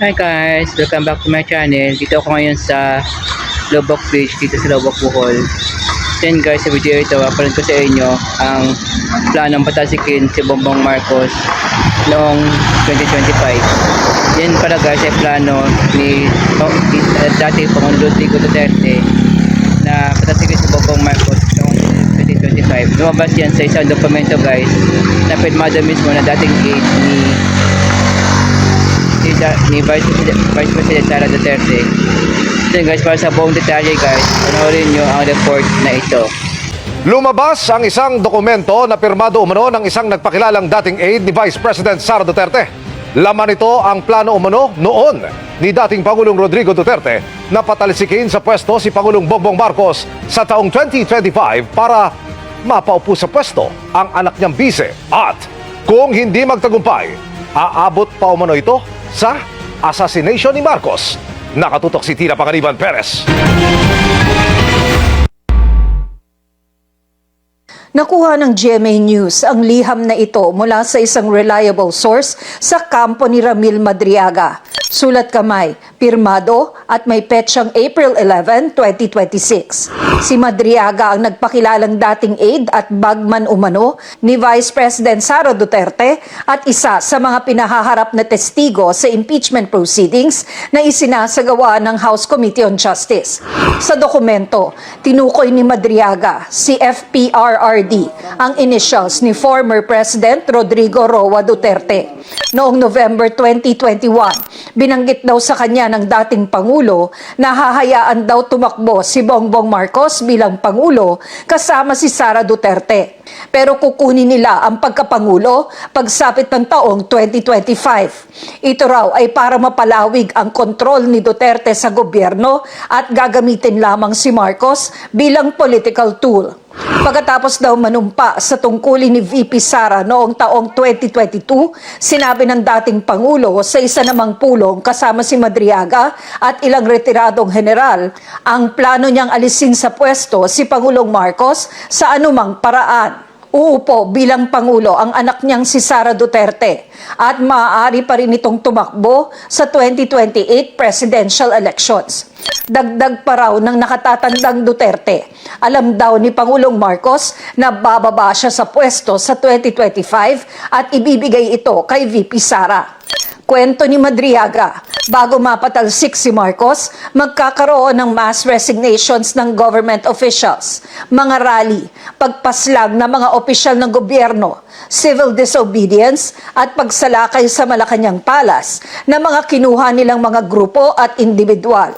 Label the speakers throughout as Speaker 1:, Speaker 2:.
Speaker 1: Hi guys! Welcome back to my channel. Dito ako ngayon sa Lobok Beach, dito sa Lobok, Bohol. Then guys, sa video ito, papalit ko sa inyo ang planong patasikin si Bongbong Marcos noong 2025. Yan pala guys ay plano ni dating Pangulong Rodrigo Duterte na patasikin si Bongbong Marcos noong 2025. Lumabas yan sa isang dokumento guys na pirmado mismo na dating aide ni Vice President Sara Duterte. So guys, para sa buong detalye guys, panoorin nyo ang report na ito.
Speaker 2: Lumabas ang isang dokumento na pirmado umano ng isang nagpakilalang dating aide ni Vice President Sara Duterte. Laman ito ang plano umano noon ni dating Pangulong Rodrigo Duterte na patalisikin sa pwesto si Pangulong Bongbong Marcos sa taong 2025 para mapaupo sa pwesto ang anak niyang bise. At kung hindi magtagumpay, aabot pa umano ito sa assassination ni Marcos. Nakatutok si Tina Panganiban Perez.
Speaker 3: Nakuha ng GMA News ang liham na ito mula sa isang reliable source sa kampo ni Ramil Madriaga. Sulat kamay, pirmado at may petsang April 11, 2026. Si Madriaga ang nagpakilalang dating aide at bagman umano ni Vice President Sara Duterte at isa sa mga pinahaharap na testigo sa impeachment proceedings na isinasagawa ng House Committee on Justice. Sa dokumento, tinukoy ni Madriaga si FPRRD, ang initials ni former President Rodrigo Roa Duterte. Noong November 2021, binanggit daw sa kanya ng dating Pangulo na hahayaan daw tumakbo si Bongbong Marcos bilang Pangulo kasama si Sara Duterte. Pero kukunin nila ang pagkapangulo pagsapit ng taong 2025. Ito raw ay para mapalawig ang kontrol ni Duterte sa gobyerno at gagamitin lamang si Marcos bilang political tool. Pagkatapos daw manumpa sa tungkulin ni VP Sara noong taong 2022, sinabi ng dating Pangulo sa isa namang pulong kasama si Madriaga at ilang retiradong general, ang plano niyang alisin sa pwesto si Pangulong Marcos sa anumang paraan. Uupo bilang Pangulo ang anak niyang si Sara Duterte at maaari pa rin itong tumakbo sa 2028 presidential elections. Dagdag pa raw ng nakatatandang Duterte, alam daw ni Pangulong Marcos na bababa siya sa pwesto sa 2025 at ibibigay ito kay VP Sara. Kwento ni Madriaga, bago mapatalsik si Marcos, magkakaroon ng mass resignations ng government officials, mga rally, pagpaslang ng mga opisyal ng gobyerno, civil disobedience at pagsalakay sa Malacanang Palace ng mga kinuha nilang mga grupo at individual.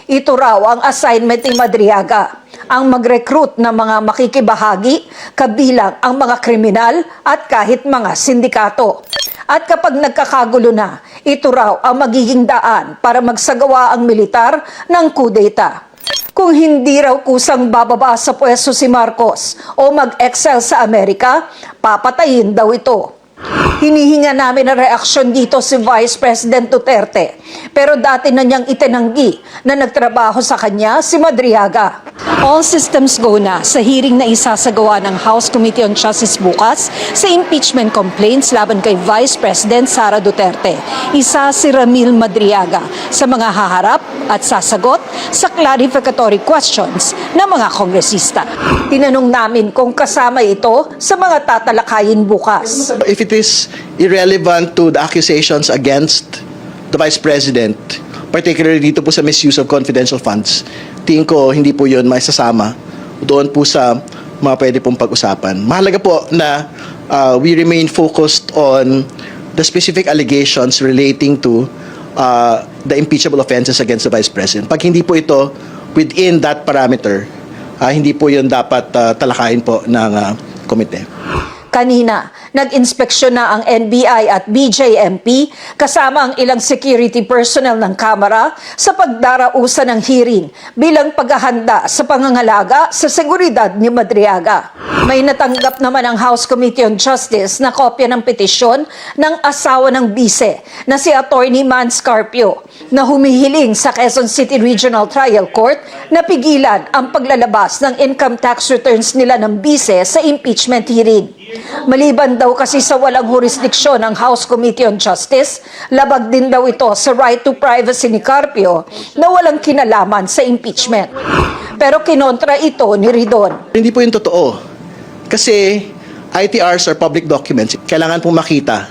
Speaker 3: Ito raw ang assignment ni Madriaga, ang mag-recruit ng mga makikibahagi, kabilang ang mga kriminal at kahit mga sindikato. At kapag nagkakagulo na, ito raw ang magiging daan para magsagawa ang militar ng kudeta. Kung hindi raw kusang bababa sa pwesto si Marcos o mag-excel sa Amerika, papatayin daw ito. Hinihinga namin ang reaksyon dito si Vice President Duterte, pero dati na niyang itinanggi na nagtrabaho sa kanya si Madriaga. All systems go na sa hearing na isasagawa ng House Committee on Justice bukas sa impeachment complaints laban kay Vice President Sara Duterte. Isa si Ramil Madriaga sa mga haharap at sasagot sa clarificatory questions ng mga kongresista. Tinanong namin kung kasama ito sa mga tatalakayin bukas.
Speaker 4: If it is irrelevant to the accusations against the Vice President, particularly dito po sa misuse of confidential funds, tingin ko hindi po yun maisasama doon po sa mga pwede pong pag-usapan. Mahalaga po na we remain focused on the specific allegations relating to the impeachable offenses against the Vice President. Pag hindi po ito within that parameter, hindi po yun dapat talakayin po ng komite.
Speaker 3: Kanina, nag-inspeksyon na ang NBI at BJMP kasama ang ilang security personnel ng Kamara sa pagdarausan ng hearing bilang paghahanda sa pangangalaga sa seguridad ni Madriaga. May natanggap naman ang House Committee on Justice na kopya ng petisyon ng asawa ng bise na si Attorney Man Scarpio na humihiling sa Quezon City Regional Trial Court na pigilan ang paglalabas ng income tax returns nila ng bise sa impeachment hearing. Maliban daw kasi sa walang jurisdiksyon ng House Committee on Justice, labag din daw ito sa right to privacy ni Carpio na walang kinalaman sa impeachment. Pero kinontra ito ni Ridon.
Speaker 4: Hindi po yung totoo. Kasi ITRs are public documents. Kailangan pong makita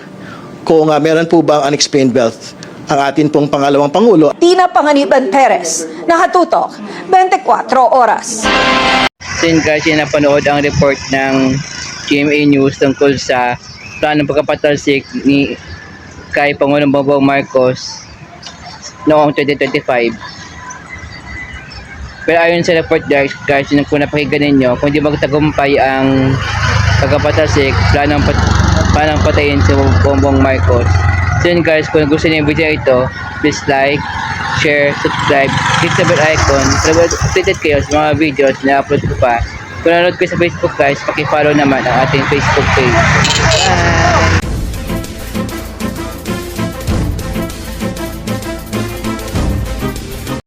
Speaker 4: kung meron po bang unexplained wealth ang atin pong pangalawang Pangulo.
Speaker 3: Tina Panganiban Perez, nakatutok, 24 oras.
Speaker 1: Sin guys, yung napanood ang report ng GMA News tungkol sa planong pagkapatalsik ni kay Pangulong Bongbong Marcos noong 2025. Pero ayon sa report guys, kung napakinggan ninyo, kung di magtagumpay ang pagkapatalsik, planong patayin si Bongbong Marcos. So yun guys, kung gusto niyo yung video ito, please like, share, subscribe, click the bell icon para updated kayo sa mga videos na upload ko pa. Kung nanonood kayo sa Facebook guys, paki-follow naman ang ating Facebook page. Bye!